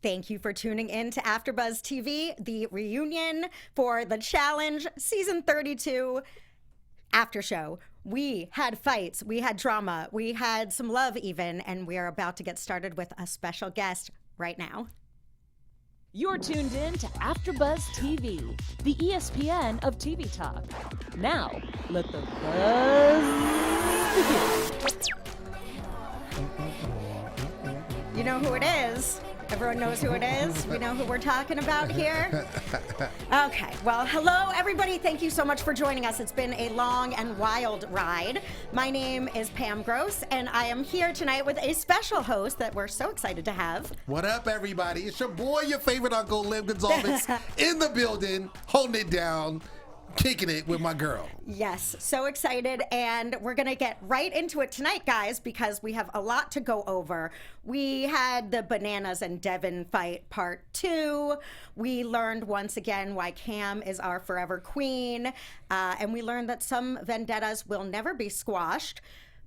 Thank you for tuning in to AfterBuzz TV, the reunion for the challenge, season 32 after show. We had fights, we had drama, we had some love even, and we are about to get started with a special guest right now. You're tuned in to AfterBuzz TV, the ESPN of TV talk. Now, let the buzz begin. You know who it is. Everyone knows who it is. We know who we're talking about here. Okay, well, hello, everybody. Thank you so much for joining us. It's been a long and wild ride. My name is Pam Gross, and I am here tonight with a special host that we're so excited to have. What up, everybody? It's your boy, your favorite uncle, Lim Gonsalves, in the building, holding it down, kicking it with my girl. Yes, so excited, and we're going to get right into it tonight, guys, because we have a lot to go over. We had the Bananas and Devin fight part 2. We learned once again why Cam is our forever queen, and we learned that some vendettas will never be squashed.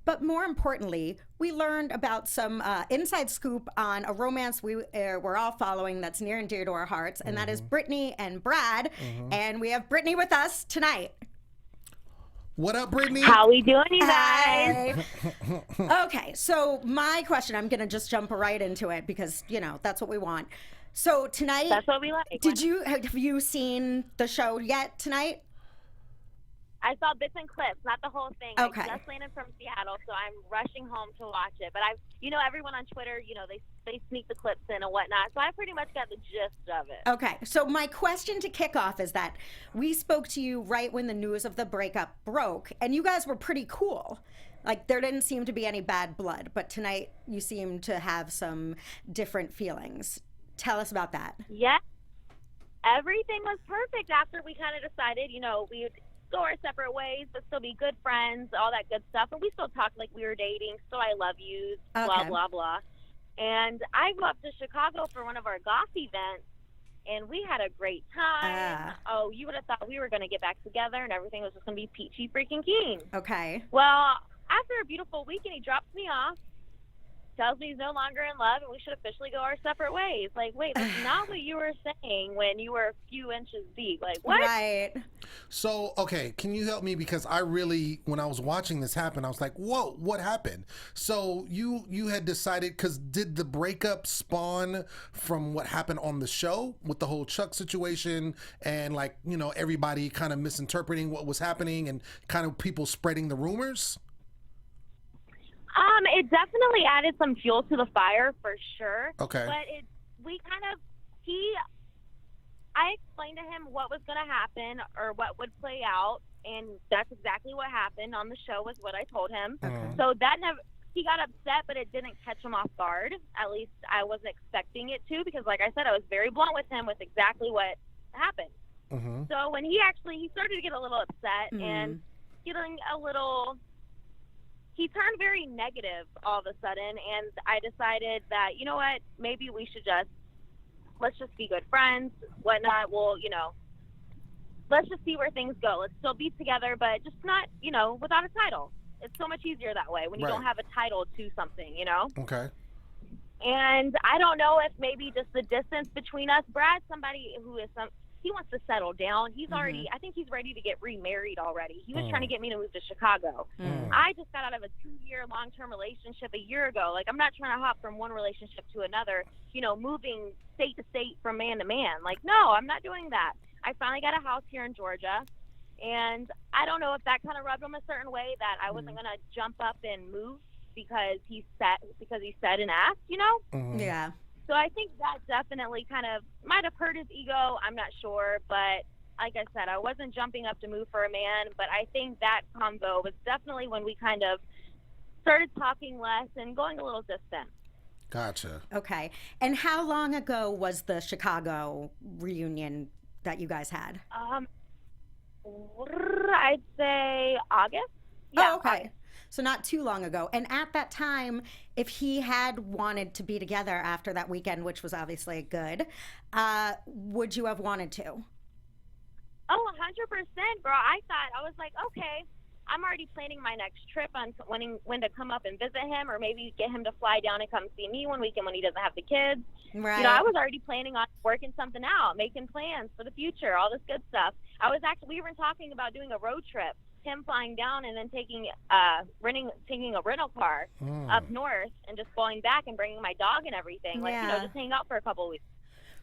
But more importantly, we learned about some inside scoop on a romance we're all following that's near and dear to our hearts, and that is Britni and Brad. And we have Britni with us tonight. What up, Britni? How we doing, you guys? Okay, so my question, I'm going to just jump right into it because, you know, that's what we want. So tonight, That's what we like. have you seen the show yet tonight? I saw bits and clips, not the whole thing. Okay. I just landed from Seattle, so I'm rushing home to watch it. But everyone on Twitter, they sneak the clips in and whatnot. So I pretty much got the gist of it. Okay, so my question to kick off is that we spoke to you right when the news of the breakup broke, and you guys were pretty cool. Like, there didn't seem to be any bad blood, but tonight you seem to have some different feelings. Tell us about that. Yeah. Everything was perfect after we kind of decided, we'd go our separate ways, but still be good friends, all that good stuff. And we still talked like we were dating, so I love you, blah, blah, blah. And I go up to Chicago for one of our golf events, and we had a great time. You would have thought we were going to get back together, and everything was just going to be peachy freaking keen. Okay. Well, after a beautiful weekend, he drops me off, tells me he's no longer in love, and we should officially go our separate ways. Like, wait, that's not what you were saying when you were a few inches deep. Like, what? Right. So, okay, can you help me? Because I really, when I was watching this happen, I was like, whoa, what happened? So you had decided, because did the breakup spawn from what happened on the show with the whole Chuck situation and, everybody kind of misinterpreting what was happening and kind of people spreading the rumors? It definitely added some fuel to the fire for sure. Okay. But I explained to him what was going to happen or what would play out, and that's exactly what happened on the show was what I told him. Okay. So he got upset, but it didn't catch him off guard. At least I wasn't expecting it to, because like I said, I was very blunt with him with exactly what happened. So when he started to get a little upset and getting he turned very negative all of a sudden, and I decided that, you know what, maybe we should let's just be good friends, whatnot. Well, let's just see where things go. Let's still be together, but just not, without a title. It's so much easier that way when you don't have a title to something, Okay. And I don't know if maybe just the distance between us, Brad's somebody who is he wants to settle down. He's already, I think he's ready to get remarried already. He was trying to get me to move to Chicago. I just got out of a 2-year long-term relationship a year ago. Like, I'm not trying to hop from one relationship to another, moving state to state from man to man. Like, no, I'm not doing that. I finally got a house here in Georgia, and I don't know if that kind of rubbed him a certain way that I wasn't going to jump up and move because he said and asked, Yeah. So I think that definitely kind of might have hurt his ego. I'm not sure. But like I said, I wasn't jumping up to move for a man. But I think that combo was definitely when we kind of started talking less and going a little distant. Gotcha. Okay. And how long ago was the Chicago reunion that you guys had? I'd say August. Yeah, okay. August. So not too long ago. And at that time, if he had wanted to be together after that weekend, which was obviously good, would you have wanted to? Oh, 100%, girl. I was like, okay, I'm already planning my next trip on when to come up and visit him, or maybe get him to fly down and come see me one weekend when he doesn't have the kids. Right. You know, I was already planning on working something out, making plans for the future, all this good stuff. We were talking about doing a road trip, him flying down and then taking a rental car up north and just going back and bringing my dog and everything, like, you know, just hang out for a couple of weeks.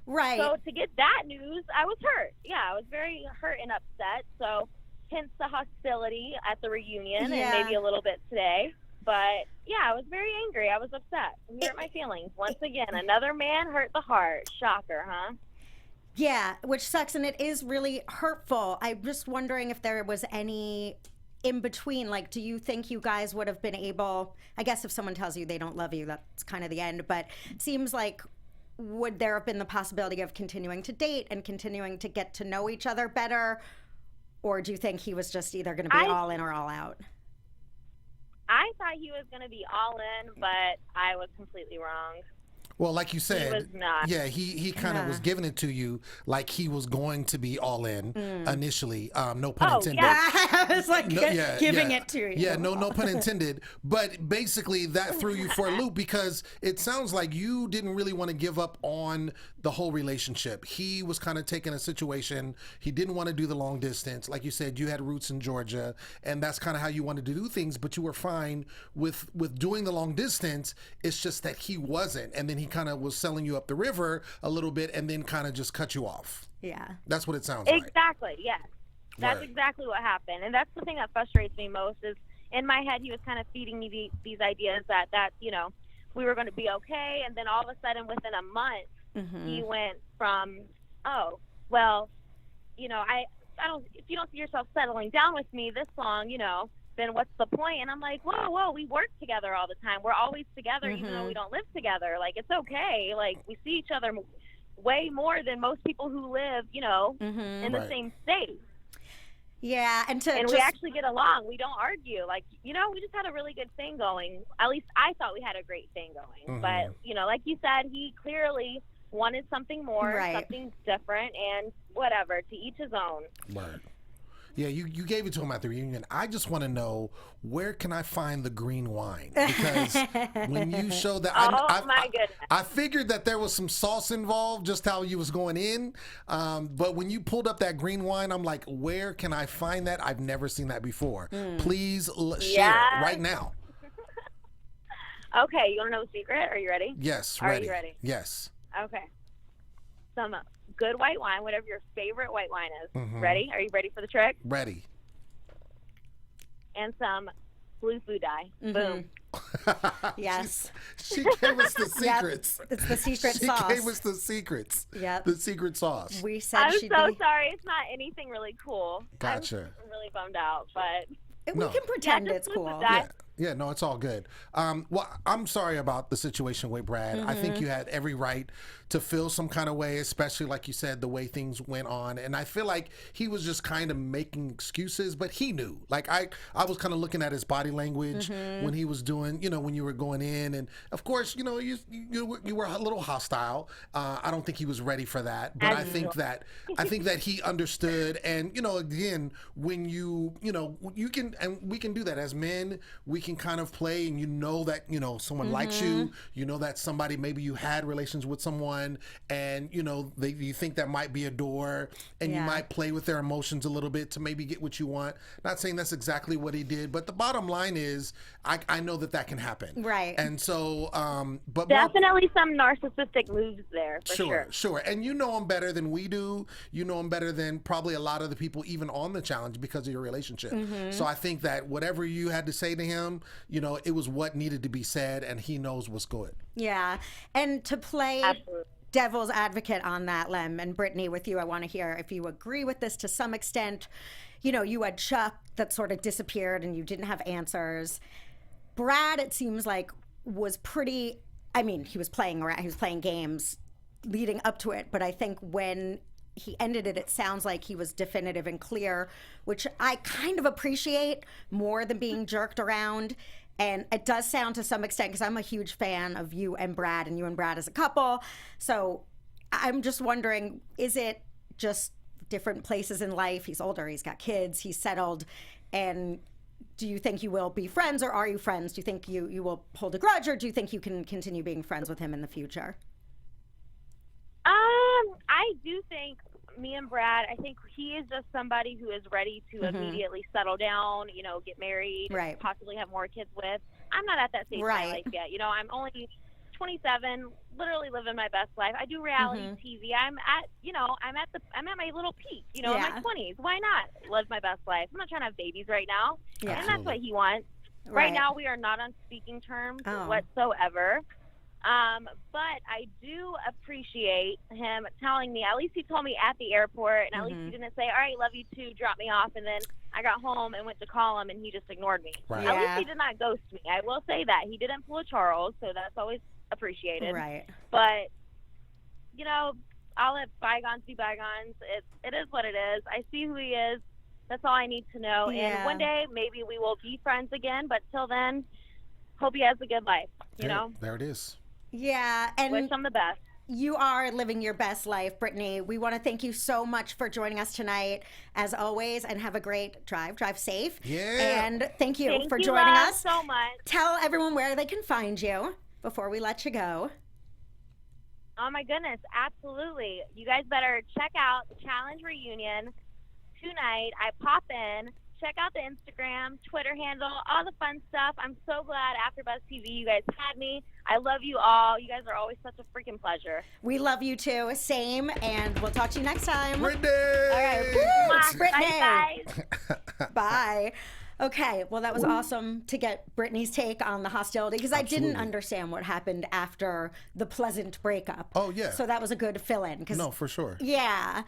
Right. So to get that news, I was hurt. Yeah, I was very hurt and upset. So hence the hostility at the reunion and maybe a little bit today. But yeah, I was very angry. I was upset. It hurt my feelings. Once again, another man hurt the heart. Shocker, huh? Yeah, which sucks, and it is really hurtful. I'm just wondering if there was any in between. Like, do you think you guys would have been able, I guess if someone tells you they don't love you, that's kind of the end, but it seems like, would there have been the possibility of continuing to date and continuing to get to know each other better? Or do you think he was just either going to be all in or all out? I thought he was going to be all in, but I was completely wrong. Well, like you said, he was not. Yeah, he kind of was giving it to you like he was going to be all in initially. No pun intended. Yeah. I was like giving it to you. Yeah, no pun intended. But basically that threw you for a loop because it sounds like you didn't really want to give up on the whole relationship. He was kind of taking a situation. He didn't want to do the long distance. Like you said, you had roots in Georgia, and that's kind of how you wanted to do things, but you were fine with doing the long distance. It's just that he wasn't. And then he kind of was selling you up the river a little bit and then kind of just cut you off. Yeah. That's what it sounds like. Exactly, yes. That's exactly what happened. And that's the thing that frustrates me most is in my head he was kind of feeding me these ideas that, you know, we were going to be okay. And then all of a sudden within a month, he went from, oh, well, you know, I don't, if you don't see yourself settling down with me this long, you know, then what's the point? And I'm like, whoa, we work together all the time. We're always together, even though we don't live together. Like, it's okay. Like, we see each other way more than most people who live, you know, in the same state. Yeah, and we actually get along. We don't argue. Like, you know, we just had a really good thing going. At least I thought we had a great thing going. But, you know, like you said, he clearly wanted something more, something different, and whatever, to each his own. Right. Yeah, you gave it to him at the reunion. I just want to know, where can I find the green wine? Because when you showed that, my goodness. I figured that there was some sauce involved, just how you was going in. But when you pulled up that green wine, I'm like, where can I find that? I've never seen that before. Please share right now. Okay, you want to know the secret? Are you ready? Yes, ready. Are you ready? Yes. Okay. Some good white wine, whatever your favorite white wine is. Ready? Are you ready for the trick? Ready. And some blue food dye. Boom. Yes. She gave us the secrets. Yep. It's the secret sauce. She gave us the secrets. Yeah. The secret sauce. We said I'm so sorry. It's not anything really cool. Gotcha. I'm really bummed out, but we can pretend it's cool. Yeah, no, it's all good. Well, I'm sorry about the situation with Brad. I think you had every right to feel some kind of way, especially like you said, the way things went on. And I feel like he was just kind of making excuses, but he knew. Like I was kind of looking at his body language when he was doing, you know, when you were going in, and of course, you know, you were a little hostile. I don't think he was ready for that, but I think that he understood. And you know, again, when you know, you can, and we can do that as men. We can kind of play, and you know that, you know, someone likes you, you know that somebody, maybe you had relations with someone, and you know, you think that might be a door, and you might play with their emotions a little bit to maybe get what you want. Not saying that's exactly what he did, but the bottom line is I know that can happen. Right. And so but definitely some narcissistic moves there, for sure. And you know him better than we do. You know him better than probably a lot of the people even on the challenge because of your relationship. So I think that whatever you had to say to him, you know, it was what needed to be said, and he knows what's good. Yeah. And to play devil's advocate on that, Lem, and Britni, with you, I want to hear if you agree with this to some extent. You know, you had Chuck that sort of disappeared and you didn't have answers. Brad, it seems like, was pretty, I mean, he was playing around, he was playing games leading up to it, but I think when he ended it, it sounds like he was definitive and clear, which I kind of appreciate more than being jerked around. And it does sound to some extent, because I'm a huge fan of you and Brad as a couple. So I'm just wondering, is it just different places in life? He's older, he's got kids, he's settled, and do you think you will be friends, or are you friends? Do you think you will hold a grudge, or do you think you can continue being friends with him in the future? I do think me and Brad, I think he is just somebody who is ready to immediately settle down, you know, get married, Right. possibly have more kids with. I'm not at that stage of my life yet. You know, I'm only 27, literally living my best life. I do reality TV. I'm at my little peak, you know, in my 20s. Why not live my best life? I'm not trying to have babies right now. Yeah. And that's what he wants. Right now, we are not on speaking terms whatsoever. But I do appreciate him telling me, at least he told me at the airport, and at least he didn't say, all right, love you too, drop me off, and then I got home and went to call him, and he just ignored me. Right. At least he did not ghost me. I will say that. He didn't pull a Charles, so that's always appreciated. Right. But, you know, I'll let bygones be bygones. It is what it is. I see who he is. That's all I need to know. Yeah. And one day, maybe we will be friends again, but till then, hope he has a good life, you know? There it is. Yeah, and Wish him the best. you are living your best life, Britni. We want to thank you so much for joining us tonight, as always, and have a great drive. Drive safe. Yeah. And thank you Thank for you, joining love, us. so much. Tell everyone where they can find you before we let you go. Oh, my goodness. Absolutely. You guys better check out the Challenge Reunion tonight. I pop in. Check out the Instagram, Twitter handle, all the fun stuff. I'm so glad AfterBuzz TV, you guys had me. I love you all. You guys are always such a freaking pleasure. We love you too. Same. And we'll talk to you next time. Britni! All right. Woo! Bye, Britni. guys. Bye. Okay, well, that was awesome to get Britni's take on the hostility, because I didn't understand what happened after the pleasant breakup. Oh, yeah. So that was a good fill-in. No, for sure. Yeah.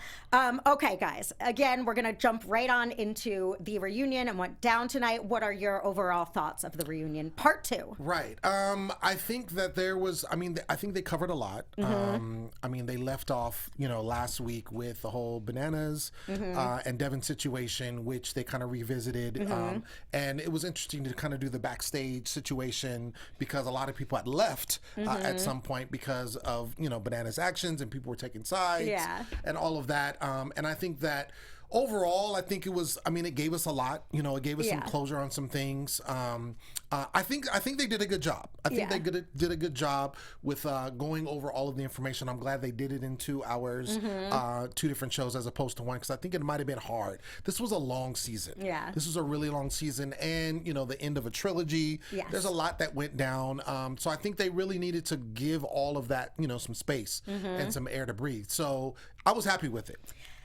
Okay, guys. Again, we're going to jump right on into the reunion and went down tonight. What are your overall thoughts of the reunion? Part 2. Right. I think that there was, I think they covered a lot. They left off, last week with the whole Bananas and Devin situation, which they kind of revisited. And it was interesting to kind of do the backstage situation, because a lot of people had left at some point because of, Bananas' actions, and people were taking sides and all of that. And I think that overall, I think it was, it gave us a lot, it gave us some closure on some things. I think they did a good job. I think they did a good job with going over all of the information. I'm glad they did it in 2 hours, 2 different shows as opposed to one, because I think it might have been hard. This was a long season. Yeah. This was a really long season, and, the end of a trilogy. Yes. There's a lot that went down. So I think they really needed to give all of that, some space and some air to breathe. So I was happy with it.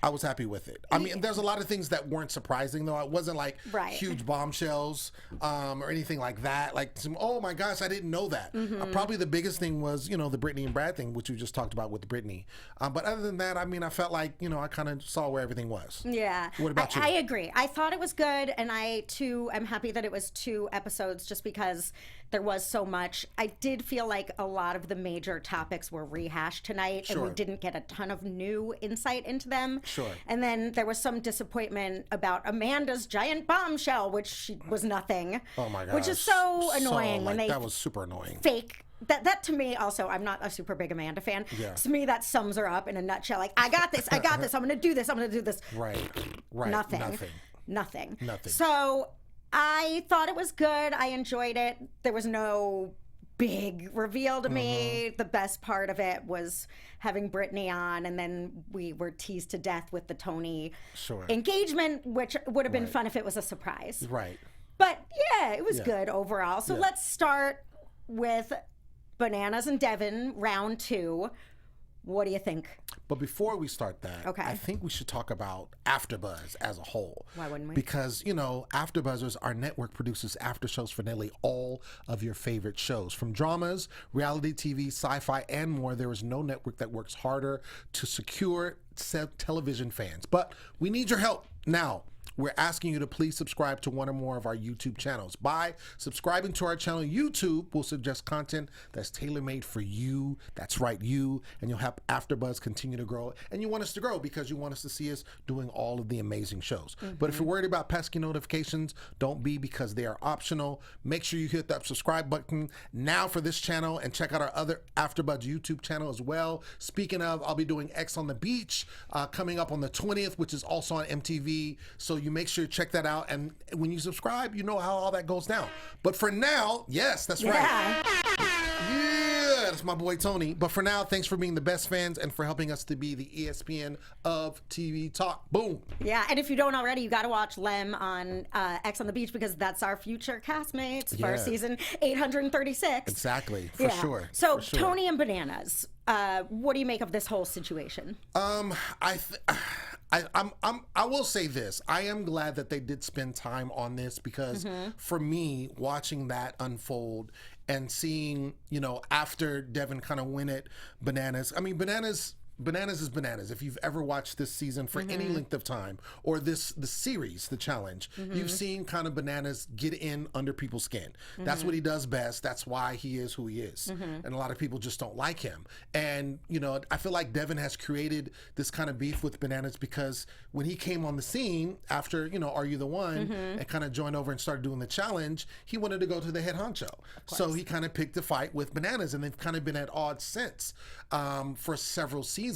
There's a lot of things that weren't surprising, though. It wasn't like huge bombshells or anything like that. Like, oh my gosh, I didn't know that. Probably the biggest thing was, the Britni and Brad thing, which we just talked about with Britni. But other than that, I felt like, I kind of saw where everything was. Yeah. What about you? I agree. I thought it was good, and I, too, am happy that it was 2 episodes, just because there was so much. I did feel like a lot of the major topics were rehashed tonight, and we didn't get a ton of new insight into them. Sure. And then there was some disappointment about Amanda's giant bombshell, which was nothing. Oh my gosh. Which is so annoying when they that was super annoying. Fake. That to me also, I'm not a super big Amanda fan. Yeah. To me, that sums her up in a nutshell. Like, I got this, I'm going to do this, I'm going to do this. Right. Nothing. So I thought it was good. I enjoyed it. There was no big reveal to me. The best part of it was having Britni on, and then we were teased to death with the Tony engagement, which would have been fun if it was a surprise. Right. But yeah, it was good overall. So let's start with Bananas and Devin, round 2. What do you think? But before we start that, I think we should talk about AfterBuzz as a whole. Why wouldn't we? Because, AfterBuzzers, our network, produces after shows for nearly all of your favorite shows. From dramas, reality TV, sci-fi, and more, there is no network that works harder to secure television fans. But we need your help now. We're asking you to please subscribe to one or more of our YouTube channels. By subscribing to our channel, YouTube will suggest content that's tailor-made for you. That's right, you. And you'll help AfterBuzz continue to grow. And you want us to grow because you want us to see us doing all of the amazing shows. But if you're worried about pesky notifications, don't be, because they are optional. Make sure you hit that subscribe button now for this channel, and check out our other AfterBuzz YouTube channel as well. Speaking of, I'll be doing X on the Beach coming up on the 20th, which is also on MTV. So you make sure you check that out. And when you subscribe, you know how all that goes down. But for now, yes, that's right. Yeah, that's my boy Tony. But for now, thanks for being the best fans and for helping us to be the ESPN of TV talk. Boom. Yeah, and if you don't already, you got to watch Lem on X on the Beach because that's our future castmates for season 836. Exactly, for sure. So for sure. Tony and Bananas, what do you make of this whole situation? I will say this. I am glad that they did spend time on this because for me, watching that unfold and seeing, after Devin kind of win it, Bananas. I mean, Bananas is bananas. If you've ever watched this season for any length of time, or the series, the challenge, you've seen kind of Bananas get in under people's skin. That's what he does best. That's why he is who he is. And a lot of people just don't like him. And, I feel like Devin has created this kind of beef with Bananas because when he came on the scene after, Are You the One? And kind of joined over and started doing the challenge, he wanted to go to the head honcho. So he kind of picked a fight with Bananas, and they've kind of been at odds since for several seasons.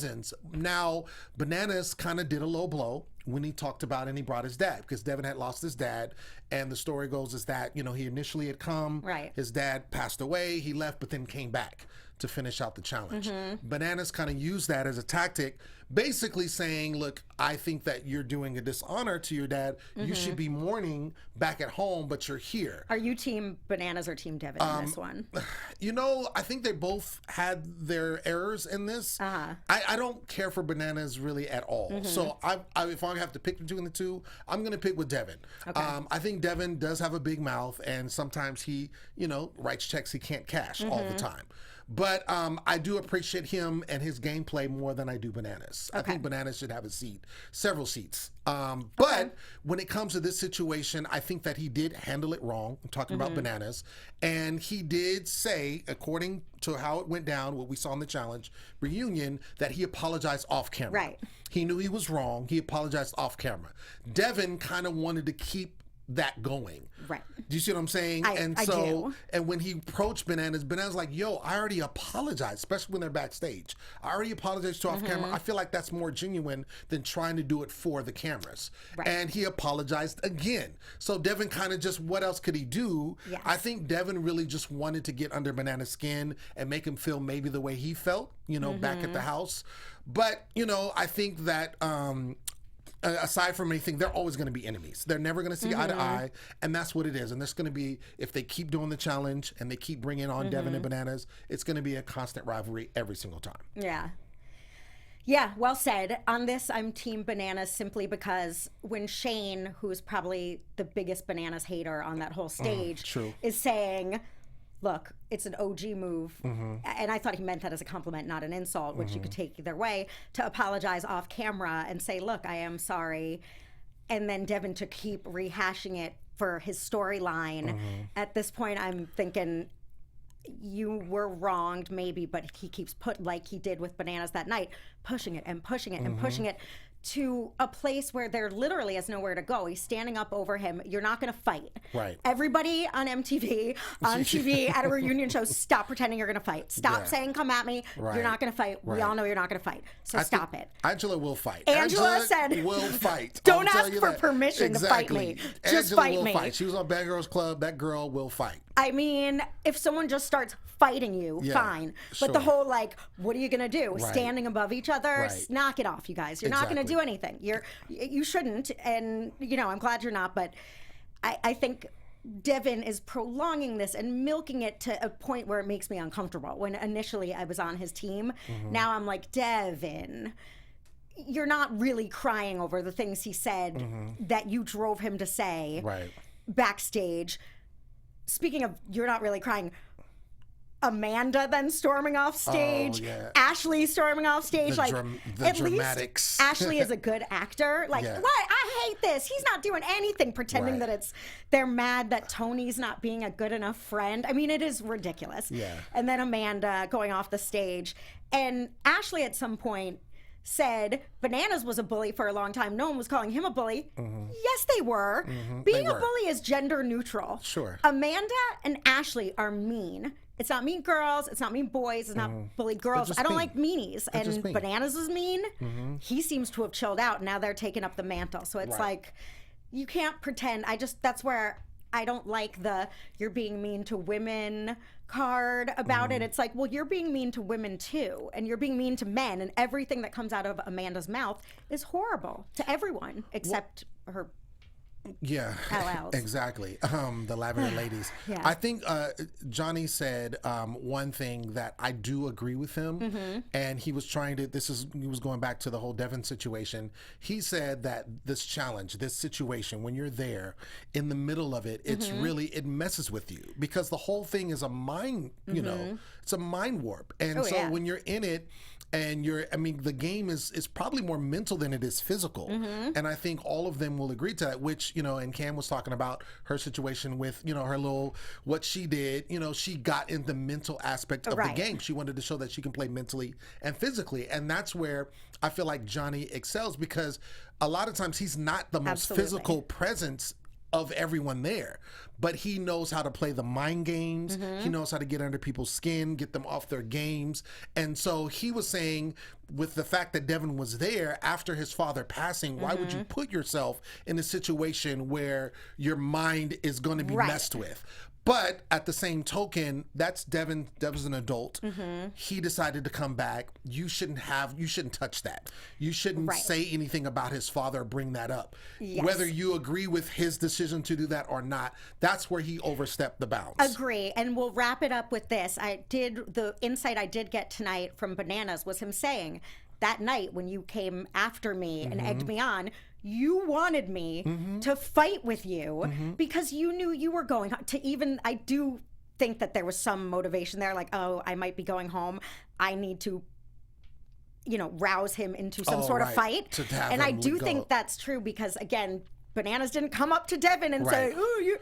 Now, Bananas kind of did a low blow when he talked about and he brought his dad because Devin had lost his dad. And the story goes is that, he initially had come, his dad passed away, he left, but then came back to finish out the challenge. Bananas kind of used that as a tactic, basically saying, look, I think that you're doing a dishonor to your dad. You should be mourning back at home, but you're here. Are you team Bananas or team Devin in this one? I think they both had their errors in this. I don't care for Bananas really at all. So if I have to pick between the two, I'm going to pick with Devin. Okay. I think Devin does have a big mouth, and sometimes he, writes checks he can't cash all the time. But I do appreciate him and his gameplay more than I do Bananas. I think Bananas should have a seat, several seats. But when it comes to this situation, I think that he did handle it wrong. I'm talking about Bananas. And he did say, according to how it went down, what we saw in the challenge reunion, that he apologized off camera. Right. He knew he was wrong. He apologized off camera. Devin kind of wanted to keep that going. Right. Do you see what I'm saying? I do. And when he approached Bananas like, yo, I already apologized, especially when they're backstage. I already apologized to off camera. I feel like that's more genuine than trying to do it for the cameras. Right. And he apologized again. So Devin kind of just, what else could he do? Yes. I think Devin really just wanted to get under Banana's skin and make him feel maybe the way he felt, back at the house. But, I think that, aside from anything, they're always going to be enemies. They're never going to see eye to eye, and that's what it is. And there's going to be, if they keep doing the challenge and they keep bringing on Devin and Bananas, it's going to be a constant rivalry every single time. Yeah. Yeah, well said. On this, I'm team Bananas simply because when Shane, who's probably the biggest Bananas hater on that whole stage, is saying, look, it's an OG move. And I thought he meant that as a compliment, not an insult, which you could take either way, to apologize off camera and say, look, I am sorry. And then Devin to keep rehashing it for his storyline. At this point, I'm thinking, you were wronged maybe, but he keeps like he did with Bananas that night, pushing it and pushing it and pushing it to a place where there literally is nowhere to go. He's standing up over him. You're not going to fight. Right. Everybody on MTV, on TV, at a reunion show, stop pretending you're going to fight. Stop saying, come at me. Right. You're not going to fight. Right. We all know you're not going to fight. So stop it. Angela will fight. Angela said, will fight. Don't ask for permission to fight me. Just Angela fight will me. Fight. She was on Bad Girls Club. That girl will fight. I mean, if someone just starts fighting you, fine. But the whole, what are you going to do? Right. Standing above each other? Right. Knock it off, you guys. You're not going to do anything. You shouldn't. And, I'm glad you're not. But I think Devin is prolonging this and milking it to a point where it makes me uncomfortable. When initially I was on his team, now I'm like, Devin, you're not really crying over the things he said that you drove him to say backstage. Speaking of, you're not really crying. Amanda then storming off stage, Ashley storming off stage. The at dramatics. Least Ashley is a good actor. What? I hate this. He's not doing anything, pretending that they're mad that Tony's not being a good enough friend. I mean, it is ridiculous. Yeah. And then Amanda going off the stage. And Ashley at some point said Bananas was a bully for a long time. No one was calling him a bully. Yes, they were. Being a bully is gender neutral. Sure. Amanda and Ashley are mean. It's not mean girls. It's not mean boys. It's not bully girls. I don't like meanies. And Bananas is mean. He seems to have chilled out. Now they're taking up the mantle. So it's you can't pretend. That's where I don't like the "you're being mean to women" card about it. It's like, well, you're being mean to women too, and you're being mean to men, and everything that comes out of Amanda's mouth is horrible to everyone except her. Yeah, LLs. exactly. The lavender ladies. Yeah. I think Johnny said one thing that I do agree with him, and he was trying to. He was going back to the whole Devin situation. He said that this challenge, this situation, when you're there in the middle of it, it's really it messes with you because the whole thing is a mind. You know, it's a mind warp, and when you're in it. And the game is probably more mental than it is physical. And I think all of them will agree to that, which, and Cam was talking about her situation with, her what she did, she got in the mental aspect of the game. She wanted to show that she can play mentally and physically. And that's where I feel like Johnny excels because a lot of times he's not the most physical presence of everyone there, but he knows how to play the mind games. He knows how to get under people's skin, get them off their games. And so he was saying with the fact that Devin was there after his father passing, why would you put yourself in a situation where your mind is going to be messed with? But at the same token, that's Devin. Devin's an adult. He decided to come back. You shouldn't touch that. You shouldn't say anything about his father or bring that up. Yes. Whether you agree with his decision to do that or not, that's where he overstepped the bounds. Agree. And we'll wrap it up with this. The insight I did get tonight from Bananas was him saying, that night when you came after me and egged me on, you wanted me to fight with you because you knew you were going to I do think that there was some motivation there, like, oh, I might be going home. I need to, rouse him into some sort of fight. And I do think that's true because, again, Bananas didn't come up to Devin and say, oh, you.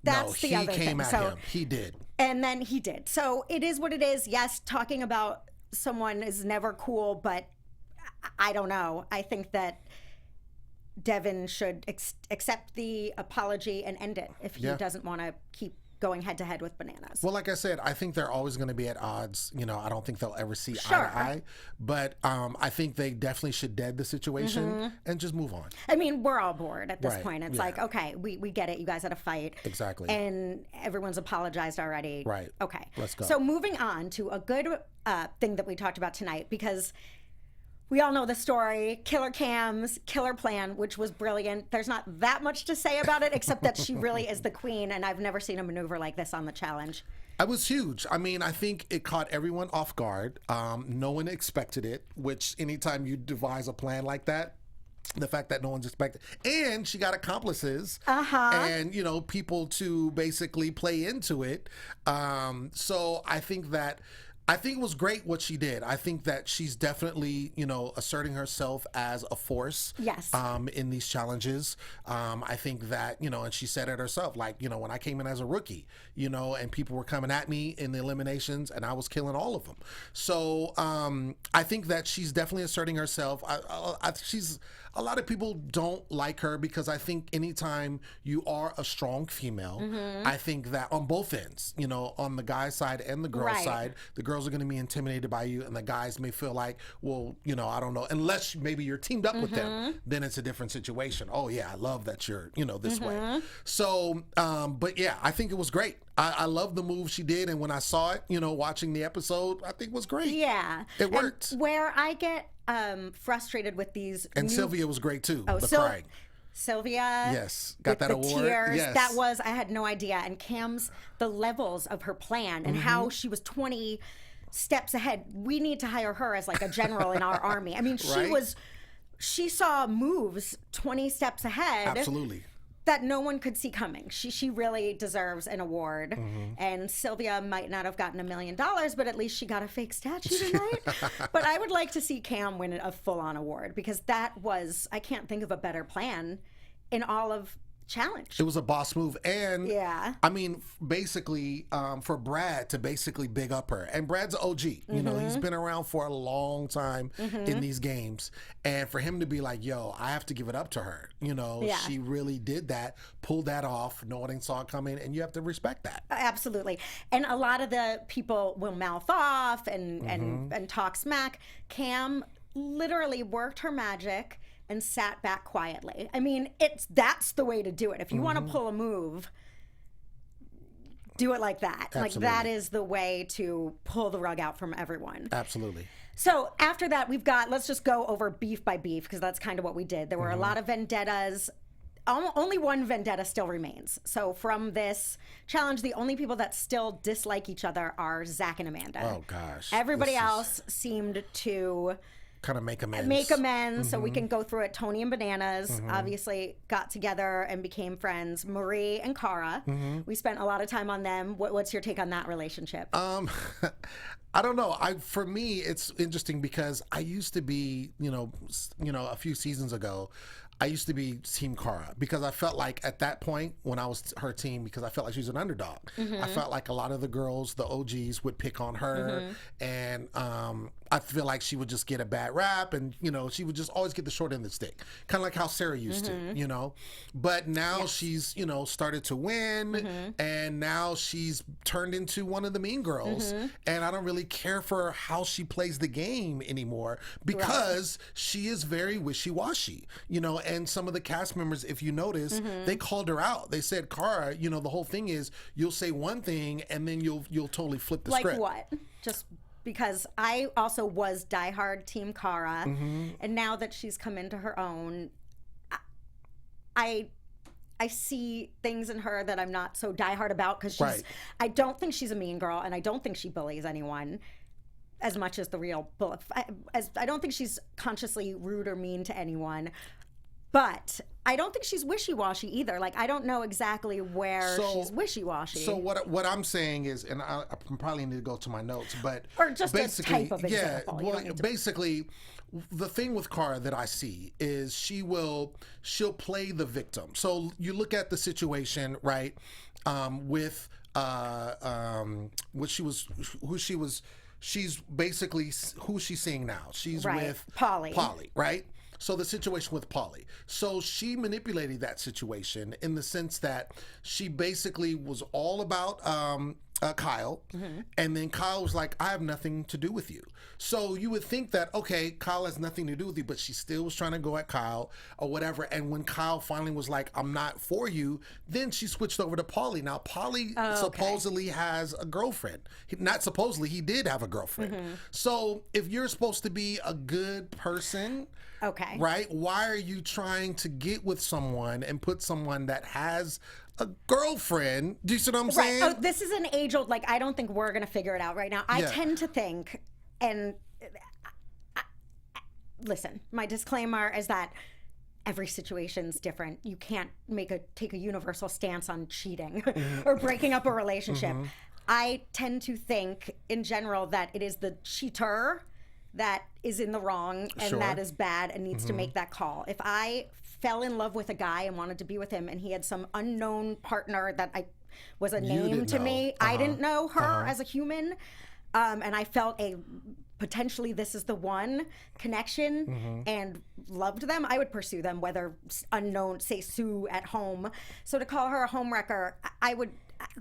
That's the other thing. He came at him. He did. And then he did. So it is what it is. Yes, talking about someone is never cool, but I don't know. I think that Devin should accept the apology and end it if he doesn't want to keep going head to head with Bananas. Well, like I said, I think they're always going to be at odds. I don't think they'll ever see eye to eye. But I think they definitely should dead the situation and just move on. I mean, we're all bored at this point. It's like, okay, we get it. You guys had a fight. Exactly. And everyone's apologized already. Right. Okay. Let's go. So moving on to a good thing that we talked about tonight, because we all know the story, Killer Cam's killer plan, which was brilliant. There's not that much to say about it, except that she really is the queen, and I've never seen a maneuver like this on the challenge. It was huge. I mean, I think it caught everyone off guard. No one expected it, which anytime you devise a plan like that, the fact that no one's expected. And she got accomplices and, people to basically play into it. So I think it was great what she did. I think that she's definitely, asserting herself as a force. Yes. In these challenges. I think that, and she said it herself, like, when I came in as a rookie, and people were coming at me in the eliminations and I was killing all of them. So I think that she's definitely asserting herself. A lot of people don't like her because I think anytime you are a strong female, I think that on both ends, on the guy's side and the girl's side, the girls are going to be intimidated by you and the guys may feel like, well, I don't know, unless maybe you're teamed up with them, then it's a different situation. Oh yeah, I love that you're, this way. So, but yeah, I think it was great. I love the move she did, and when I saw it, watching the episode, I think it was great. Yeah. It worked. And where I get frustrated with these Sylvia was great too. Oh, crying. Sylvia, yes, got that the award. Tears, yes. I had no idea. And Cam's, the levels of her plan and how she was 20 steps ahead. We need to hire her as like a general in our army. I mean, she saw moves 20 steps ahead. Absolutely. That no one could see coming. She really deserves an award. And Sylvia might not have gotten $1 million, but at least she got a fake statue tonight. But I would like to see Cam win a full-on award because I can't think of a better plan in all of challenge. It was a boss move. And yeah, I mean, basically for Brad to basically big up her, and Brad's an OG, he's been around for a long time in these games, and for him to be like, yo, I have to give it up to her, she really did that, pulled that off, no one saw it coming, and you have to respect that. Absolutely. And a lot of the people will mouth off and talk smack. Cam literally worked her magic and sat back quietly. I mean, that's the way to do it. If you want to pull a move, do it like that. Absolutely. Like that is the way to pull the rug out from everyone. Absolutely. So after that, let's just go over beef by beef, because that's kind of what we did. There were a lot of vendettas. Only one vendetta still remains. So from this challenge, the only people that still dislike each other are Zach and Amanda. Oh, gosh. Everybody else seemed to kind of make amends. So we can go through it. Tony and Bananas obviously got together and became friends. Marie and Cara, we spent a lot of time on them. What's your take on that relationship? I don't know. For me, it's interesting because I used to be, a few seasons ago, I used to be Team Cara because I felt like at that point when I was her team, because I felt like she was an underdog. I felt like a lot of the girls, the OGs, would pick on her, and I feel like she would just get a bad rap, and she would just always get the short end of the stick, kind of like how Sarah used to, But now she's started to win, and now she's turned into one of the mean girls, and I don't really care for how she plays the game anymore because she is very wishy-washy, and some of the cast members, if you notice, they called her out. They said, Cara, the whole thing is you'll say one thing and then you'll totally flip the script. Like what? Just because I also was diehard Team Cara, and now that she's come into her own, I see things in her that I'm not so diehard about, because I don't think she's a mean girl, and I don't think she bullies anyone as much as the real bully. I don't think she's consciously rude or mean to anyone. But I don't think she's wishy-washy either. Like, I don't know exactly where she's wishy-washy. So what I'm saying is, and I probably need to go to my notes, but or just a type of example. Yeah, well, basically, the thing with Cara that I see is she'll play the victim. So you look at the situation, right, with she's basically who she's seeing now. She's with Polly, right? So the situation with Polly. So she manipulated that situation in the sense that she basically was all about Kyle, and then Kyle was like, I have nothing to do with you. So you would think that, okay, Kyle has nothing to do with you, but she still was trying to go at Kyle or whatever. And when Kyle finally was like, I'm not for you, then she switched over to Polly. Now, Polly supposedly has a girlfriend. Not supposedly, he did have a girlfriend. So if you're supposed to be a good person, right, why are you trying to get with someone and put someone that has a girlfriend? Do you see what I'm saying? Oh, this is an age-old, like, I don't think we're going to figure it out right now. I tend to think, and listen, my disclaimer is that every situation's different. You can't take a universal stance on cheating or breaking up a relationship. I tend to think, in general, that it is the cheater that is in the wrong and that is bad and needs to make that call. If I fell in love with a guy and wanted to be with him and he had some unknown partner that was a name to me, I didn't know her as a human, and I felt a potentially this is the one connection and loved them, I would pursue them, whether unknown, say Sue at home. So to call her a homewrecker,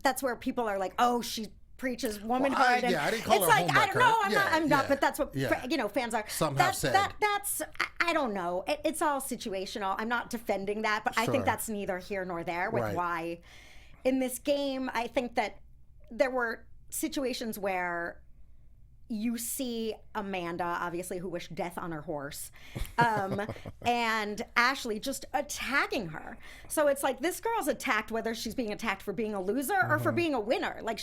that's where people are like, oh, she preaches womanhood. I didn't call her like, homewrecker. I don't know, I'm not, but that's what fans are. Some have said. That's I don't know. It's all situational. I'm not defending that, but I think that's neither here nor there with why. In this game, I think that there were situations where you see Amanda, obviously, who wished death on her horse, and Ashley just attacking her. So it's like, this girl's attacked whether she's being attacked for being a loser or for being a winner. Like,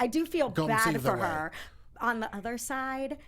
I do feel bad for her. On the other side,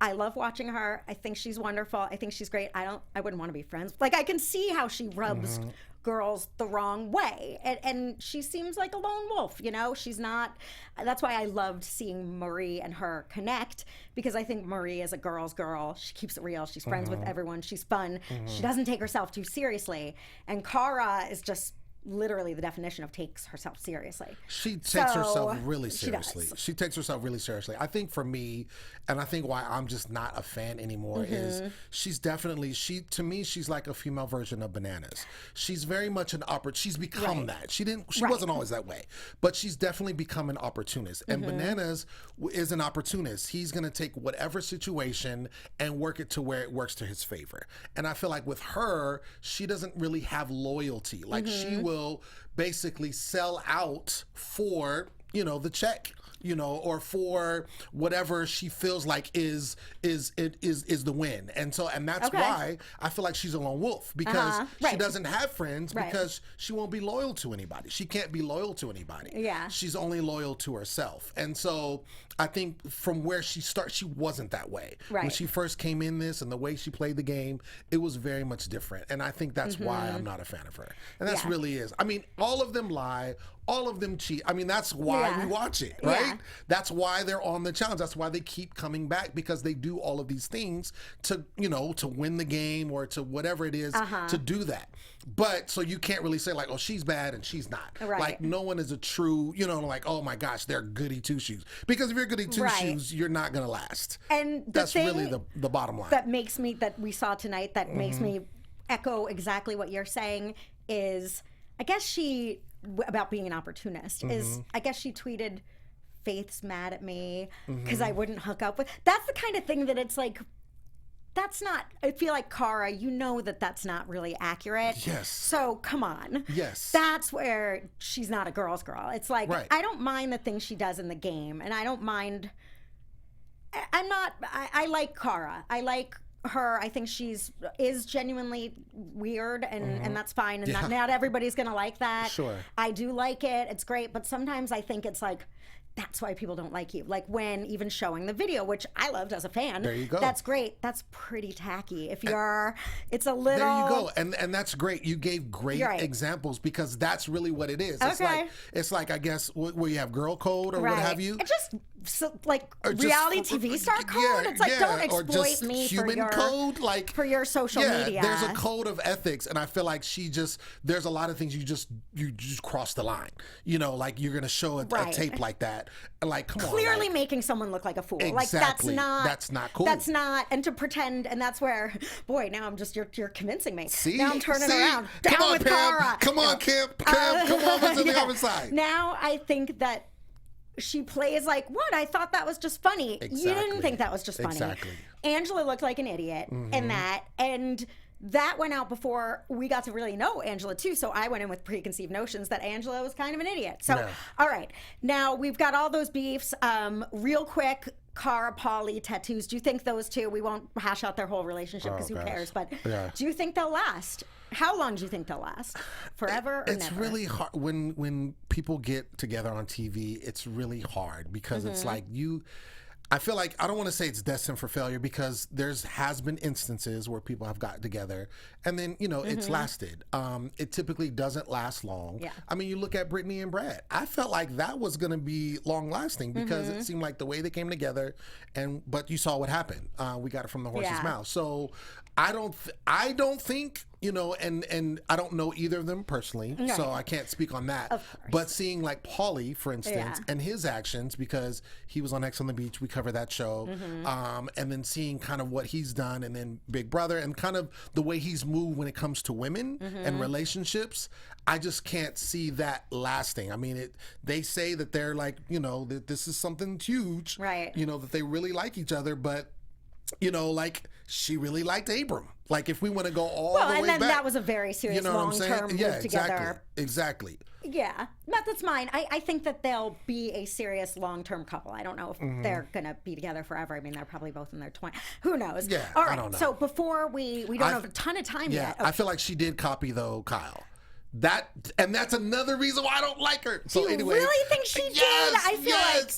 I love watching her. I think she's wonderful. I think she's great. I wouldn't want to be friends. Like, I can see how she rubs girls the wrong way. And she seems like a lone wolf, She's not. That's why I loved seeing Marie and her connect, because I think Marie is a girl's girl. She keeps it real. She's friends with everyone. She's fun. She doesn't take herself too seriously. And Cara is just literally the definition of takes herself seriously. She takes herself really she seriously. does. She takes herself really seriously. I think for me, and I think why I'm just not a fan anymore is she's definitely, to me, she's like a female version of Bananas. She's very much an she's become that. She wasn't always that way, but she's definitely become an opportunist. And Bananas is an opportunist. He's going to take whatever situation and work it to where it works to his favor. And I feel like with her, she doesn't really have loyalty. Like she will basically sell out for, the check, or for whatever she feels like is the win. And that's why I feel like she's a lone wolf, because she doesn't have friends, because she won't be loyal to anybody. She can't be loyal to anybody. Yeah. She's only loyal to herself. And so I think from where she started, she wasn't that way. Right. When she first came in this and the way she played the game, it was very much different. And I think that's why I'm not a fan of her. And that's really is. I mean, all of them lie. All of them cheat. I mean, that's why we watch it, right? Yeah. That's why they're on the challenge. That's why they keep coming back, because they do all of these things to, to win the game or to whatever it is to do that. But so you can't really say like, oh, she's bad and she's not. Right. Like no one is a true, like, oh my gosh, they're goody two shoes. Because if you're goody two shoes, you're not going to last. And that's really the bottom line. That we saw tonight, that makes me echo exactly what you're saying is, I guess about being an opportunist is, I guess she tweeted, Faith's mad at me because I wouldn't hook up with. That's the kind of thing that it's like, that's not, I feel like Cara, that's not really accurate. Yes. So come on. Yes. That's where she's not a girl's girl. It's like, Right. I don't mind the things she does in the game, and I don't mind, I like Cara. I like her. I think is genuinely weird, and that's fine, and not everybody's gonna like that. Sure. I do like it, it's great, but sometimes I think it's like, that's why people don't like you. Like when even showing the video, which I loved as a fan. There you go. That's great. That's pretty tacky. If it's a little. There you go, and that's great. You gave great examples, because that's really what it is. It's like I guess where you have girl code or what have you. It's just reality TV star code. It's like, don't exploit me for your code, like for your social media. There's a code of ethics, and I feel like there's a lot of things you just cross the line. Like you're gonna show a tape like that. Like, come on. Clearly making someone look like a fool. Exactly. Like that's not cool. That's not, and to pretend, and that's where, boy, now you're convincing me. See? Now I'm turning around. Down come on, with Pam. Cara. Come on, Kim. Come on to the other side. Now I think that she plays like, what? I thought that was just funny. Exactly. You didn't think that was just funny. Exactly. Angela looked like an idiot in that, and that went out before we got to really know Angela too. So I went in with preconceived notions that Angela was kind of an idiot. So, all right. Now we've got all those beefs. Real quick, Cara, Pauly, tattoos. Do you think those two, we won't hash out their whole relationship because who cares, but do you think they'll last? How long do you think they'll last? Forever or it's never? really hard when people get together on TV. It's really hard because it's like I feel like, I don't want to say it's destined for failure, because has been instances where people have gotten together and then, it's lasted. It typically doesn't last long. Yeah. I mean, you look at Britni and Brad. I felt like that was going to be long lasting, because it seemed like the way they came together, but you saw what happened. We got it from the horse's mouth. So I don't think, and I don't know either of them personally, so I can't speak on that. Of course. But seeing like Pauly, for instance, and his actions, because he was on X on the Beach, we covered that show, and then seeing kind of what he's done, and then Big Brother, and kind of the way he's moved when it comes to women and relationships, I just can't see that lasting. I mean, they say that they're like, that this is something huge, right? That they really like each other, but like she really liked Abram. Like if we want to go all the way back. Well, and then that was a very serious long-term move together. Exactly. Yeah, that's mine. I think that they'll be a serious long-term couple. I don't know if they're going to be together forever. I mean, they're probably both in their 20s. Who knows? Yeah, all right, I don't know. So before we don't have a ton of time yet. Yeah, I feel like she did copy, though, Kyle. That's another reason why I don't like her. So you anyway, really think she did? I feel like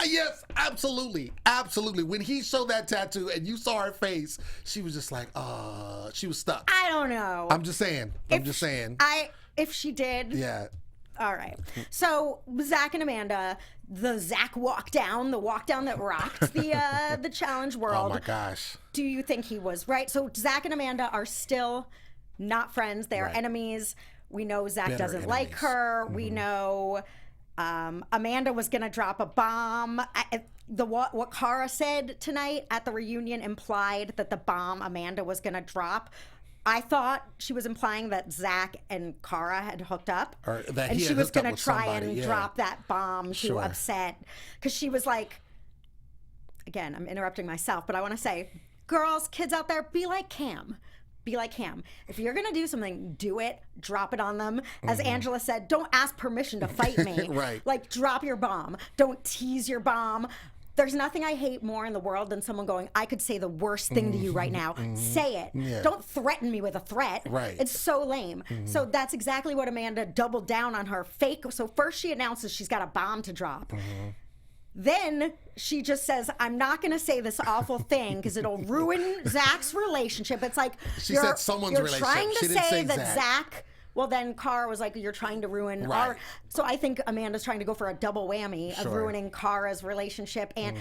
yes, absolutely. When he showed that tattoo and you saw her face, she was just like, she was stuck. I don't know. I'm just saying. If she did, yeah. All right. So Zach and Amanda, the Zach walk down that rocked the challenge world. Oh my gosh. Do you think he was right? So Zach and Amanda are still not friends. They're Right. enemies. We know Zach Bitter doesn't like enemies. her. We know Amanda was going to drop a bomb. What Cara said tonight at the reunion implied that the bomb Amanda was going to drop. I thought she was implying that Zach and Cara had hooked up, Or that and he she had was hooked up going to with try somebody, and yeah. drop that bomb to Sure. upset, because she was like, again, I'm interrupting myself, but I want to say, girls, kids out there, be like Cam. Be like Cam. If you're going to do something, do it. Drop it on them. As Angela said, don't ask permission to fight me. Right. Like, drop your bomb. Don't tease your bomb. There's nothing I hate more in the world than someone going, I could say the worst thing to you right now. Say it. Yeah. Don't threaten me with a threat. Right. It's so lame. So that's exactly what Amanda doubled down on her fake. So first she announces she's got a bomb to drop. Then she just says, I'm not going to say this awful thing because it'll ruin Zach's relationship. It's like, She you're, said someone's you're relationship. trying to She didn't say say that Zach. well, then Cara was like, you're trying to ruin Right. our. So I think Amanda's trying to go for a double whammy of Sure. ruining Cara's relationship. And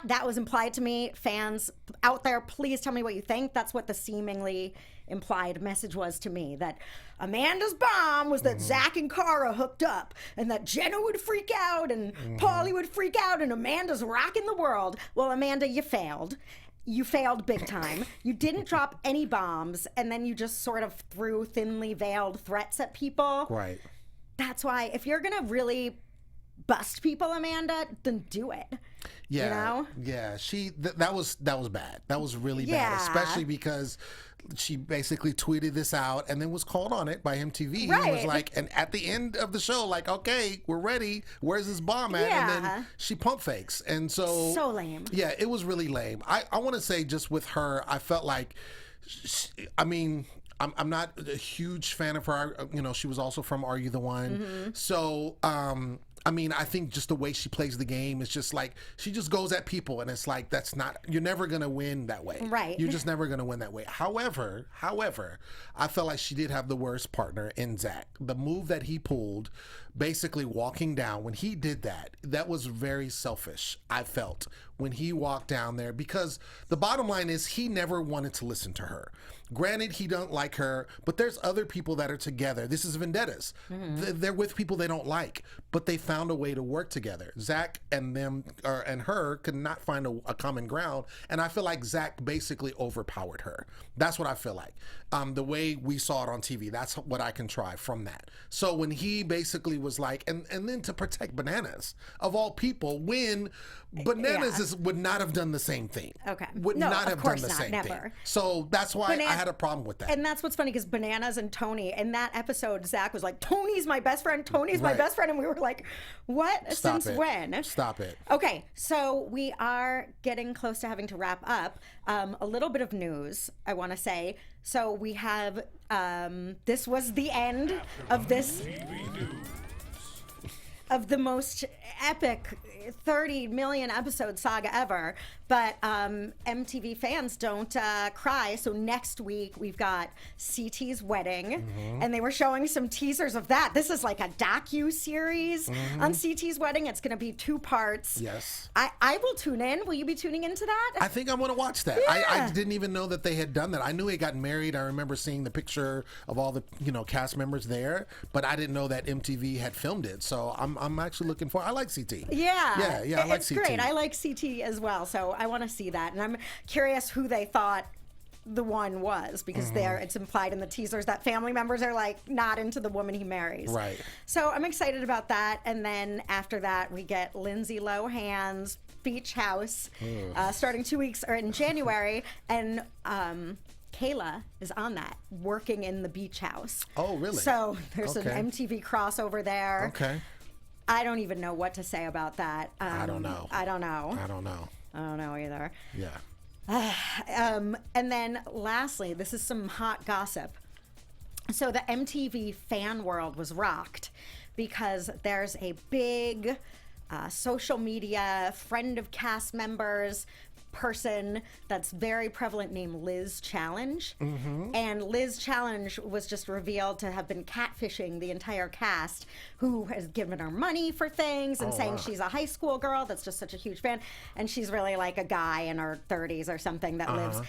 that was implied to me. Fans out there, please tell me what you think. That's what the seemingly implied message was to me, that Amanda's bomb was that Zach and Cara hooked up and that Jenna would freak out and Paulie would freak out and Amanda's rocking the world. Well, Amanda, you failed. You failed big time. You didn't drop any bombs, and then you just sort of threw thinly veiled threats at people. Right. That's why, if you're gonna really bust people, Amanda, then do it. Yeah. You know? Yeah. That was bad. That was really Yeah. bad, especially because she basically tweeted this out and then was called on it by MTV. Right. And was like, and at the end of the show, like, okay, we're ready. Where's this bomb at? And Yeah. then she pump fakes. And so So lame. Yeah, it was really lame. I want to say, just with her, I felt like, I'm not a huge fan of her. You know, she was also from Are You the One? So, I think just the way she plays the game is just like, she just goes at people, and it's like, you're never going to win that way. Right. You're just never going to win that way. However, I felt like she did have the worst partner in Zach. The move that he pulled, basically walking down, when he did that was very selfish, I felt, when he walked down there, because the bottom line is he never wanted to listen to her. Granted, he don't like her, but there's other people that are together. This is Vendettas. They're with people they don't like, but they found a way to work together. Zach and her could not find a common ground, and I feel like Zach basically overpowered her. That's what I feel like. The way we saw it on TV, that's what I can try from that. So when he basically was like, and then to protect Bananas, of all people, when Bananas would not have done the same thing. Okay. Would No, not of have done course the not, same never. thing. So that's why I had a problem with that. And that's what's funny, because Bananas and Tony, in that episode, Zach was like, Tony's my best friend, Tony's my Right. best friend. And we were like, what? Stop Since it. when? Stop it. Okay, so we are getting close to having to wrap up. A little bit of news, I want to say. So we have, this was the end of this, of the most epic 30 million episode saga ever. But MTV fans don't cry. So next week we've got CT's wedding, and they were showing some teasers of that. This is like a docu-series on CT's wedding. It's going to be 2 parts. Yes. I will tune in. Will you be tuning into that? I think I want to watch that. Yeah. I didn't even know that they had done that. I knew he got married. I remember seeing the picture of all the cast members there, but I didn't know that MTV had filmed it. So I'm actually looking for. I like CT. Yeah. Yeah. I like it's CT. great. I like CT as well. So I want to see that. And I'm curious who they thought the one was, because it's implied in the teasers that family members are like not into the woman he marries. Right. So I'm excited about that. And then after that, we get Lindsay Lohan's Beach House starting 2 weeks or in January. And Kayla is on that, working in the beach house. Oh, really? So there's Okay. an MTV crossover there. Okay. I don't even know what to say about that. I don't know. I don't know. I don't know. I don't know either. Yeah. And then lastly, this is some hot gossip. So the MTV fan world was rocked because there's a big social media friend of cast members person that's very prevalent named Liz Challenge. And Liz Challenge was just revealed to have been catfishing the entire cast, who has given her money for things and saying she's a high school girl that's just such a huge fan, and she's really like a guy in her 30s or something that lives,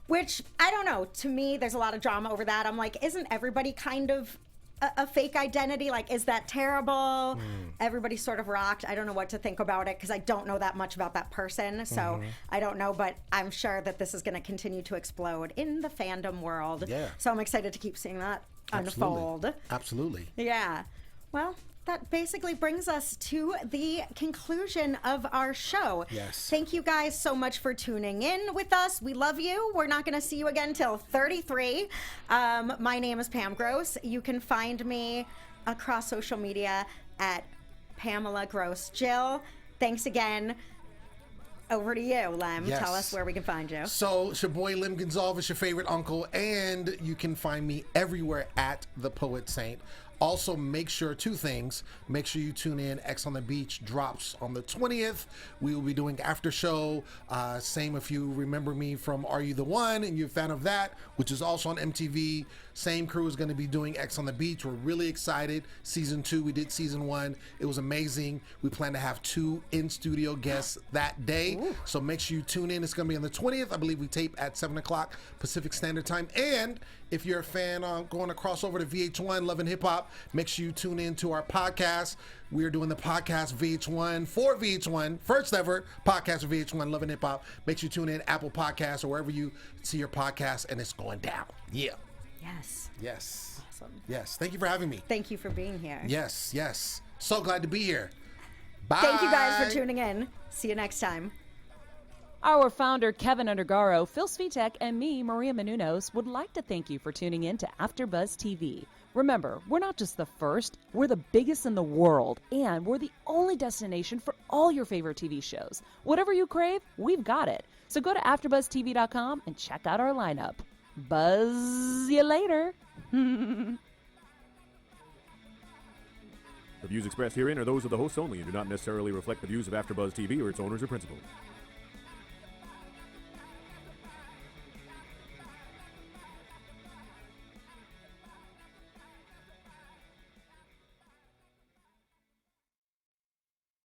which I don't know, to me there's a lot of drama over that. I'm like, isn't everybody kind of a fake identity? Like, is that terrible? Everybody sort of rocked. I don't know what to think about it because I don't know that much about that person. So I don't know, but I'm sure that this is going to continue to explode in the fandom world. Yeah. So I'm excited to keep seeing that unfold. Absolutely. Yeah. Well, that basically brings us to the conclusion of our show. Yes. Thank you guys so much for tuning in with us. We love you. We're not going to see you again till 33. My name is Pam Gross. You can find me across social media at Pamela Gross Jill. Thanks again. Over to you, Lem. Yes. Tell us where we can find you. So it's your boy Lem Gonsalves, your favorite uncle, and you can find me everywhere at The Poet Saint. Also, make sure two things. Make sure you tune in. X on the Beach drops on the 20th. We will be doing after show. Same if you remember me from Are You the One and you're a fan of that, which is also on MTV. Same crew is going to be doing X on the Beach. We're really excited. Season 2, we did season 1. It was amazing. We plan to have 2 in-studio guests that day. Ooh. So make sure you tune in. It's going to be on the 20th. I believe we tape at 7 o'clock Pacific Standard Time. And if you're a fan going to cross over to VH1 Love and Hip Hop, make sure you tune in to our podcast. We're doing the podcast VH1 for VH1, first ever podcast for VH1 Love and Hip Hop. Make sure you tune in Apple Podcasts or wherever you see your podcast, and it's going down. Yeah. Yes. Yes. Awesome. Yes. Thank you for having me. Thank you for being here. Yes. Yes. So glad to be here. Bye. Thank you guys for tuning in. See you next time. Our founder, Kevin Undergaro, Phil Svitek, and me, Maria Menounos, would like to thank you for tuning in to AfterBuzz TV. Remember, we're not just the first, we're the biggest in the world, and we're the only destination for all your favorite TV shows. Whatever you crave, we've got it. So go to AfterBuzzTV.com and check out our lineup. Buzz you later. The views expressed herein are those of the hosts only and do not necessarily reflect the views of AfterBuzz TV or its owners or principals.